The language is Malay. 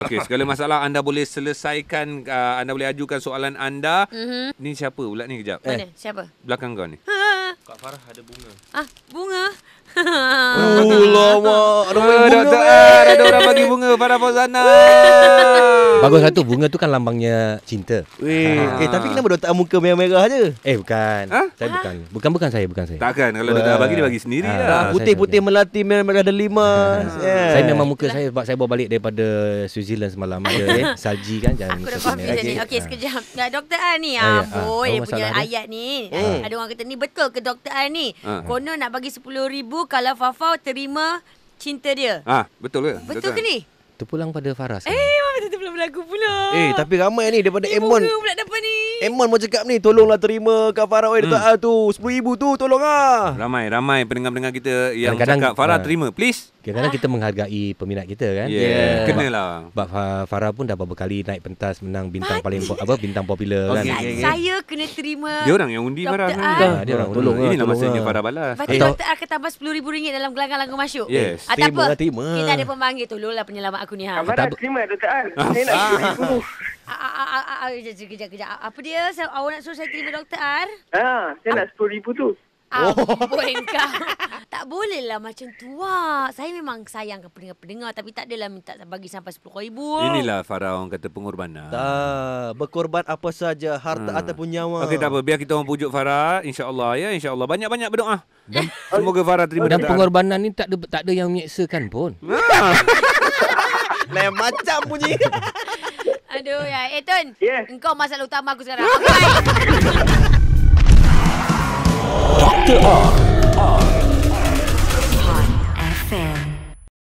Okey, segala masalah anda boleh selesaikan, anda boleh ajukan soalan anda. Ni siapa pula ni kejap? Mana? Siapa? Belakang kau ni. Kak Farah ada bunga. Bunga? Lama. Ada bunga. Doktor, ada orang bagi bunga Farah Fauzana. Bagus satu, bunga tu kan lambangnya cinta. Tapi kenapa doktor muka merah-merah je? Bukan. Saya bukan saya. Takkan kalau doktor bagi dia bagi sendiri lah. Putih-putih melati, merah-merah delima. Saya memang muka saya sebab saya bawa balik daripada Switzerland semalam ada salji kan, jangan. Aku dah faham ni. Okey, sekejap. Doktor An ni, boy, dia punya ayat ni. Ada orang kata ni betul ke Doktor An ni? Konon nak bagi 10,000 kalau Fafau terima cinta dia. Betul ke? Betul ke ni? Tu pulang pada Farah. Betul pula berlaku pula. Tapi ramai ni daripada Emon. Bunga pula dapat ni. Emon mau cakap ni, tolonglah terima Kak Farah. Doktor tu 10,000 tu tolong ah. Ramai pendengar-pendengar kita yang Kadang-kadang, cakap Farah terima please. Kadang-kadang kita menghargai peminat kita kan. Kenalah. Sebab Farah pun dah beberapa kali naik pentas menang bintang bintang popular kan. Saya kena terima. Dia orang yang undi Farah. Dia orang tolong. Inilah masanya Farah balas. Lepas tu Doktor akan tambah RM10,000 dalam gelanggang lagu masuk. Yes. Tak apa. Terima. Kita ada pemanggil. Tolonglah penyelamat aku ni. Farah terima Doktor An. Saya nak RM10,000. Kejap. Apa dia? Awak nak suruh saya terima Doktor Ar? Saya nak RM10,000 tu. Ampun kau. Tak boleh lah macam tu. Saya memang sayang ke pendengar-pendengar, tapi tak adalah minta bagi sampai RM10,000. Inilah Farah orang kata pengorbanan. Berkorban apa saja, harta ataupun nyawa. Okey, tak apa. Biar kita orang pujuk Farah. InsyaAllah ya. InsyaAllah. Banyak-banyak berdoa. Dan semoga Farah terima. Dan pengorbanan ni tak ada yang menyeksakan pun. Lain macam bunyi. Aduh ya. Tun. Engkau masalah utama aku sekarang. Dr. R. Hot FM.